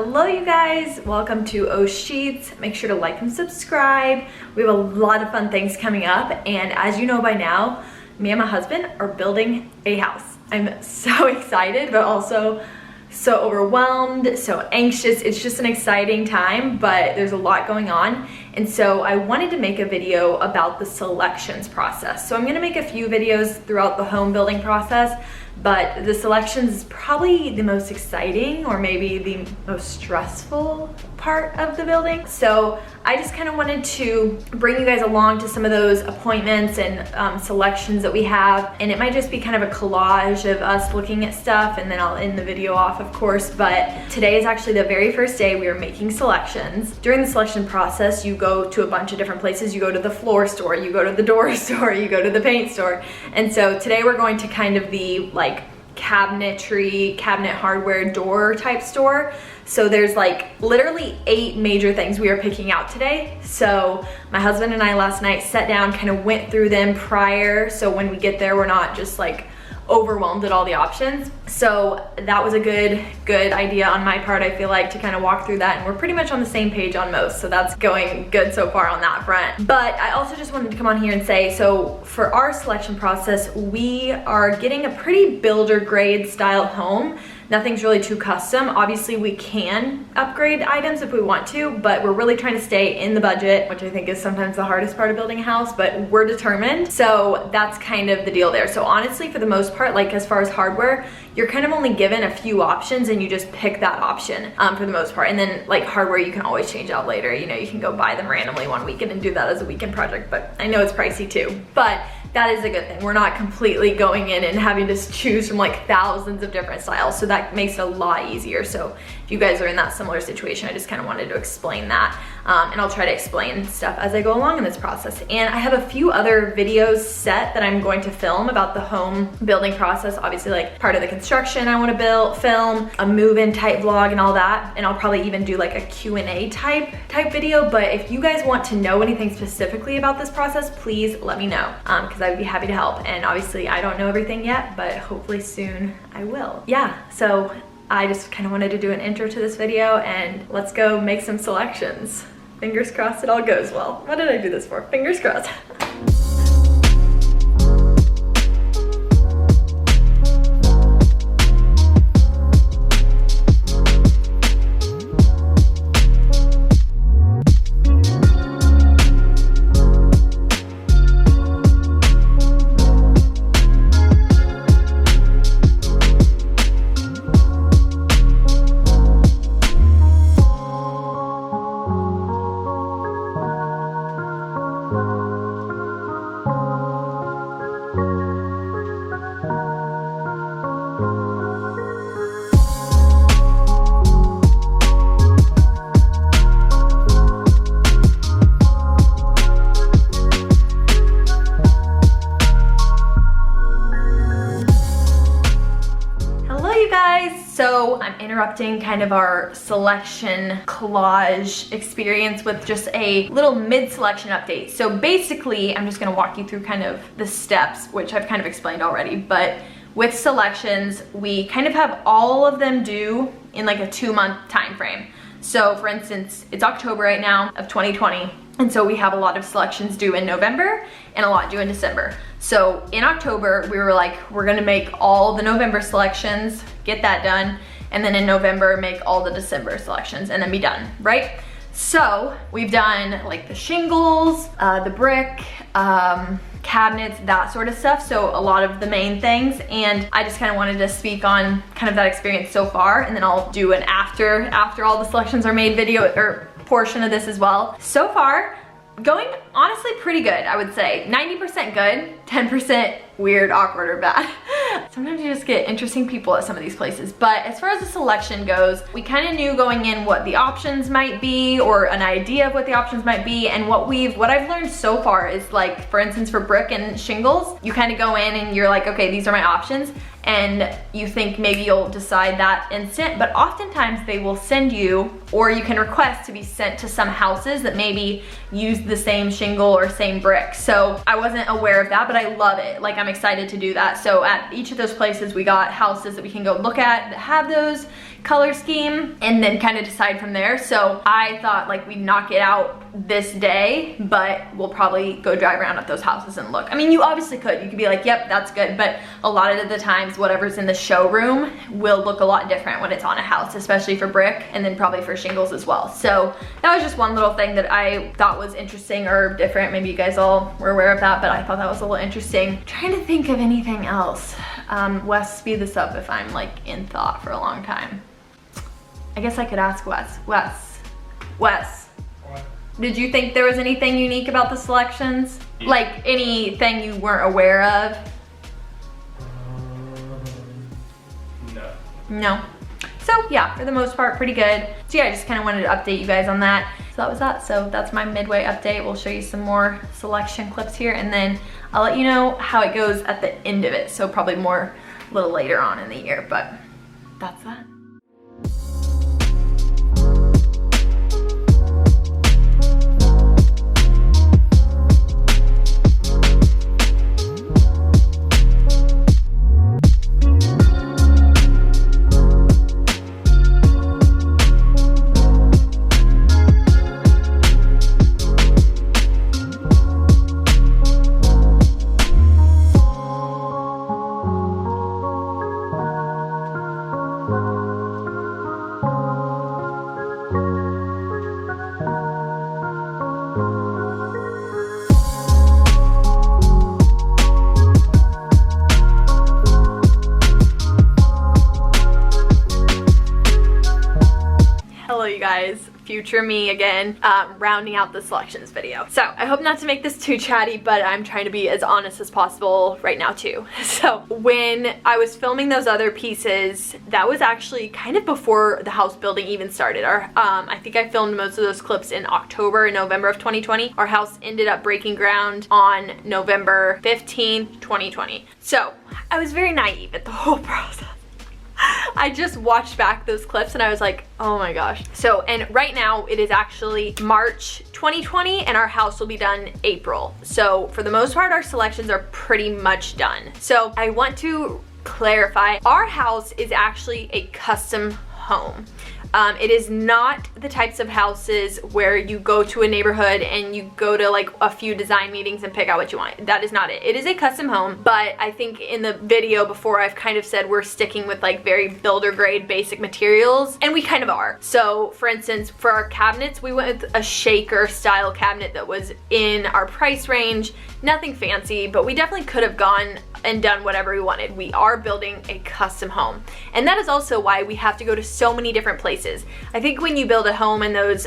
Hello you guys, welcome to O Sheets. Make sure to like and subscribe. We have a lot of fun things coming up, and as you know by now, me and my husband are building a house. I'm so excited, but also so overwhelmed, so anxious. It's just an exciting time, but there's a lot going on. And so I wanted to make a video about the selections process. So I'm gonna make a few videos throughout the home building process, but the selections is probably the most exciting or maybe the most stressful part of the building. So I just kind of wanted to bring you guys along to some of those appointments and selections that we have. And it might just be kind of a collage of us looking at stuff, and then I'll end the video off, of course. But today is actually the very first day we are making selections. During the selection process, you go to a bunch of different places. You go to the floor store, you go to the door store, you go to the paint store. And so today we're going to kind of the like cabinetry, cabinet hardware door type store. So there's like literally 8 major things we are picking out today. So my husband and I last night sat down, kind of went through them prior, so when we get there we're not just like overwhelmed at all the options. So that was a good idea on my part, I feel like, to kind of walk through that, and we're pretty much on the same page on most, so that's going good so far on that front. But I also just wanted to come on here and say, so for our selection process, we are getting a pretty builder grade style home. Nothing's really too custom. Obviously we can upgrade items if we want to, but we're really trying to stay in the budget, which I think is sometimes the hardest part of building a house, but we're determined. So that's kind of the deal there. So honestly, for the most part, like as far as hardware, you're kind of only given a few options and you just pick that option for the most part. And then like hardware, you can always change out later. You know, you can go buy them randomly one weekend and do that as a weekend project, but I know it's pricey too. But that is a good thing. We're not completely going in and having to choose from like thousands of different styles. So that makes it a lot easier. So if you guys are in that similar situation, I just kind of wanted to explain that. And I'll try to explain stuff as I go along in this process. And I have a few other videos set that I'm going to film about the home building process. Obviously, like part of the construction I want to film, a move-in type vlog and all that. And I'll probably even do like a Q&A type video. But if you guys want to know anything specifically about this process, please let me know, because I'd be happy to help. And obviously I don't know everything yet, but hopefully soon I will. Yeah, so I just kind of wanted to do an intro to this video, and let's go make some selections. Fingers crossed it all goes well. What did I do this for? Fingers crossed. So I'm interrupting kind of our selection collage experience with just a little mid-selection update. So basically, I'm just gonna walk you through kind of the steps, which I've kind of explained already, but with selections, we kind of have all of them due in like a 2-month time frame. So for instance, it's October right now of 2020. And so we have a lot of selections due in November and a lot due in December. So in October, we were like, we're gonna make all the November selections, get that done, and then in November, make all the December selections and then be done, right? So we've done like the shingles, the brick, cabinets, that sort of stuff. So a lot of the main things. And I just kind of wanted to speak on kind of that experience so far, and then I'll do an after all the selections are made video or portion of this as well. So far, going honestly pretty good, I would say. 90% good, 10% weird, awkward, or bad. Sometimes you just get interesting people at some of these places. But as far as the selection goes, we kind of knew going in what the options might be, or an idea of what the options might be. And what I've learned so far is, like, for instance, for brick and shingles, you kind of go in and you're like, okay, these are my options. And you think maybe you'll decide that instant, but oftentimes they will send you, or you can request to be sent to some houses that maybe use the same shingle or same brick. So I wasn't aware of that, but I love it. Like, I'm excited to do that. So at each of those places, we got houses that we can go look at that have those, color scheme and then kind of decide from there. So I thought like we'd knock it out this day, but we'll probably go drive around at those houses and look. I mean, you obviously could. You could be like, yep, that's good. But a lot of the times, whatever's in the showroom will look a lot different when it's on a house, especially for brick and then probably for shingles as well. So that was just one little thing that I thought was interesting or different. Maybe you guys all were aware of that, but I thought that was a little interesting. I'm trying to think of anything else. Wes, speed this up if I'm like in thought for a long time. I guess I could ask Wes. Wes. Did you think there was anything unique about the selections? Yeah. Like anything you weren't aware of? No. No. So yeah, for the most part, pretty good. So yeah, I just kind of wanted to update you guys on that. So that was that. So that's my midway update. We'll show you some more selection clips here, and then I'll let you know how it goes at the end of it. So probably more a little later on in the year, but that's that. Guys, future me again, rounding out the selections video. So I hope not to make this too chatty, but I'm trying to be as honest as possible right now too. So when I was filming those other pieces, that was actually kind of before the house building even started. I think I filmed most of those clips in October and November of 2020. Our house ended up breaking ground on November 15th, 2020. So I was very naive at the whole process. I just watched back those clips and I was like, oh my gosh. So, and right now it is actually March 2020 and our house will be done April. So for the most part, our selections are pretty much done. So I want to clarify, our house is actually a custom home. It is not the types of houses where you go to a neighborhood and you go to like a few design meetings and pick out what you want. That is not it. It is a custom home, but I think in the video before I've kind of said we're sticking with like very builder grade basic materials, and we kind of are. So for instance, for our cabinets, we went with a shaker style cabinet that was in our price range. Nothing fancy, but we definitely could have gone and done whatever we wanted. We are building a custom home. And that is also why we have to go to so many different places. I think when you build a home in those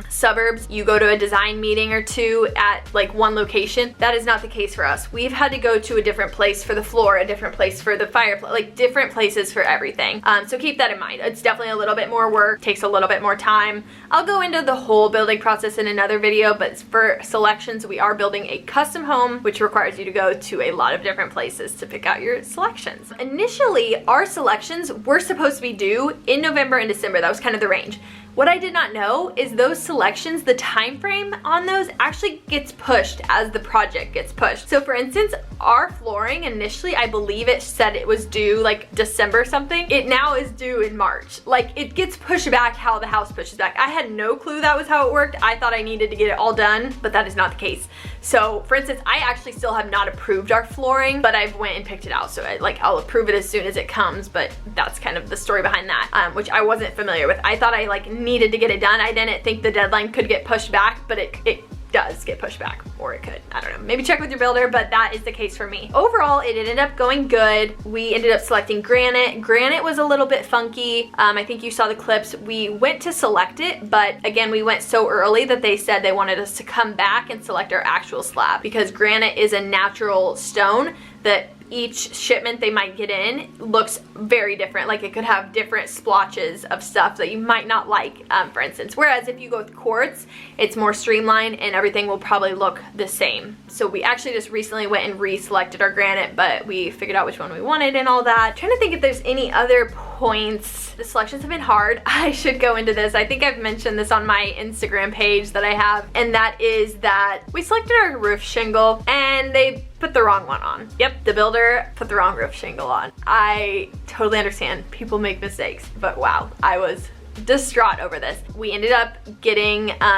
suburbs, you go to a design meeting or two at like one location. That is not the case for us. We've had to go to a different place for the floor, a different place for the fireplace, like different places for everything. So keep that in mind. It's definitely a little bit more work, takes a little bit more time. I'll go into the whole building process in another video, but for selections, we are building a custom home, which requires you to go to a lot of different places to pick out your selections. Initially, our selections were supposed to be due in November and December. That was kind of the range. What I did not know is those selections, the time frame on those actually gets pushed as the project gets pushed. So for instance, our flooring initially, I believe it said it was due like December something. It now is due in March. Like it gets pushed back how the house pushes back. I had no clue that was how it worked. I thought I needed to get it all done, but that is not the case. So for instance, I actually still have not approved our flooring, but I've went and picked it out. So I'll approve it as soon as it comes, but that's kind of the story behind that, which I wasn't familiar with. I thought I needed to get it done. I didn't think the deadline could get pushed back, but it does get pushed back, or it could. I don't know. Maybe check with your builder, but that is the case for me. Overall, it ended up going good. We ended up selecting granite. Granite was a little bit funky. I think you saw the clips. We went to select it, but again, we went so early that they said they wanted us to come back and select our actual slab, because granite is a natural stone that each shipment they might get in looks very different. Like it could have different splotches of stuff that you might not like, for instance. Whereas if you go with quartz, it's more streamlined and everything will probably look the same. So we actually just recently went and re-selected our granite, but we figured out which one we wanted and all that. I'm trying to think if there's any other points. The selections have been hard. I should go into this. I think I've mentioned this on my Instagram page that I have, and that is that we selected our roof shingle, and they put the wrong one on. Yep, the builder put the wrong roof shingle on. I totally understand people make mistakes, but wow, I was distraught over this. We ended up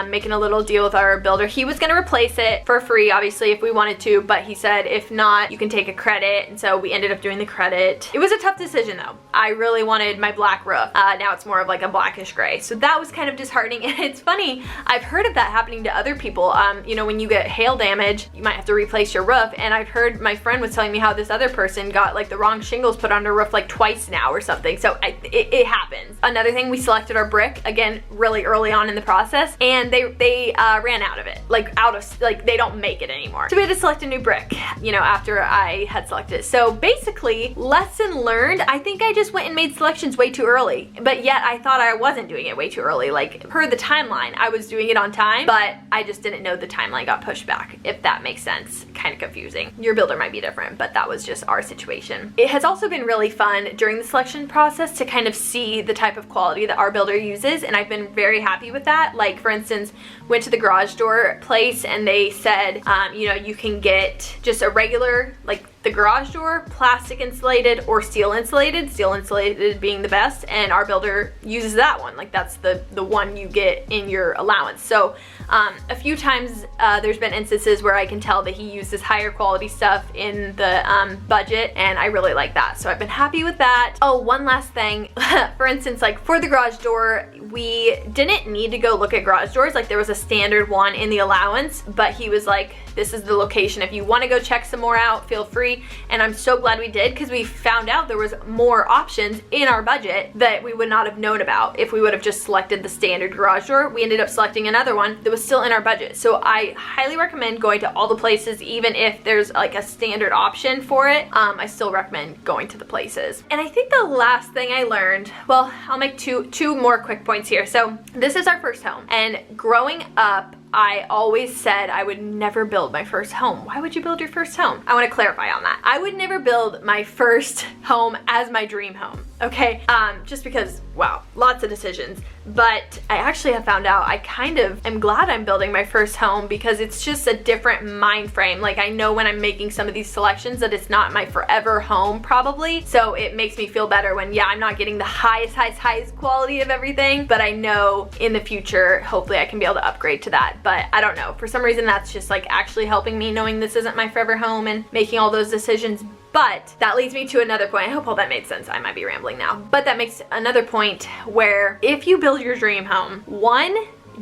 making a little deal with our builder. He was gonna replace it for free, obviously, if we wanted to, but he said, if not, you can take a credit, and so we ended up doing the credit. It was a tough decision though. I really wanted my black roof. Now it's more of like a blackish gray, so that was kind of disheartening. And it's funny, I've heard of that happening to other people. You know, when you get hail damage, you might have to replace your roof, and I've heard my friend was telling me how this other person got like the wrong shingles put on their roof like twice now or something, so it happens. Another thing, we selected our brick again really early on in the process, and they ran out of it, like they don't make it anymore, so we had to select a new brick, you know, after I had selected it. So basically, lesson learned. I think I just went and made selections way too early, but yet I thought I wasn't doing it way too early. Like, per the timeline, I was doing it on time, but I just didn't know the timeline got pushed back, if that makes sense. Kind of confusing. Your builder might be different, but that was just our situation. It has also been really fun during the selection process to kind of see the type of quality that our builder uses, and I've been very happy with that. Like, for instance, went to the garage door place and they said, you know, you can get just a regular, like the garage door, plastic insulated or steel insulated being the best, and our builder uses that one. Like, that's the one you get in your allowance. So a few times there's been instances where I can tell that he uses higher quality stuff in the budget, and I really like that, so I've been happy with that. Oh, one last thing. For instance, like for the garage door, we didn't need to go look at garage doors. Like, there was a standard one in the allowance, but he was like, this is the location. If you want to go check some more out, feel free. And I'm so glad we did, because we found out there was more options in our budget that we would not have known about if we would have just selected the standard garage door. We ended up selecting another one that was still in our budget. So I highly recommend going to all the places, even if there's like a standard option for it. I still recommend going to the places. And I think the last thing I learned, well, I'll make two more quick points here. So this is our first home, and growing up, I always said I would never build my first home. Why would you build your first home? I want to clarify on that. I would never build my first home as my dream home, okay? Just because, wow, lots of decisions. But I actually have found out I kind of am glad I'm building my first home, because it's just a different mind frame. Like, I know when I'm making some of these selections that it's not my forever home probably, so it makes me feel better when, yeah, I'm not getting the highest quality of everything, but I know in the future, hopefully I can be able to upgrade to that. But I don't know, for some reason that's just like actually helping me, knowing this isn't my forever home and making all those decisions. But that leads me to another point. I hope all that made sense. I might be rambling now. But that makes another point where if you build your dream home, one,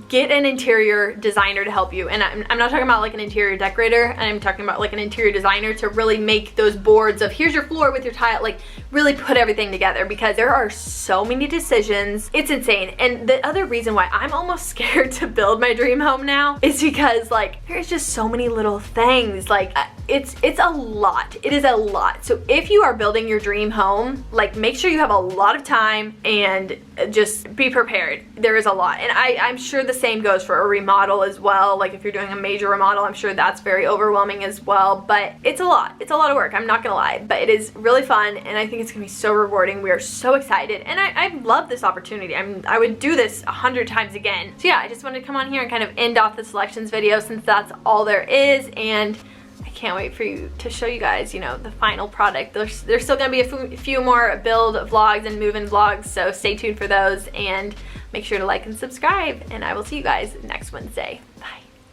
get an interior designer to help you. And I'm not talking about like an interior decorator, I'm talking about like an interior designer to really make those boards of here's your floor with your tile, like really put everything together, because there are so many decisions. It's insane. And the other reason why I'm almost scared to build my dream home now is because like there's just so many little things. Like it's a lot. It is a lot. So if you are building your dream home, like make sure you have a lot of time and just be prepared. There is a lot. And I'm sure the same goes for a remodel as well. Like if you're doing a major remodel, I'm sure that's very overwhelming as well. But it's a lot. It's a lot of work. I'm not gonna lie. But it is really fun, and I think it's gonna be so rewarding. We are so excited, and I love this opportunity. I would do this 100 times again. So yeah, I just wanted to come on here and kind of end off the selections video, since that's all there is, and I can't wait for you to show you guys, you know, the final product. There's still gonna be a few more build vlogs and move-in vlogs, so stay tuned for those, and make sure to like and subscribe, and I will see you guys next Wednesday.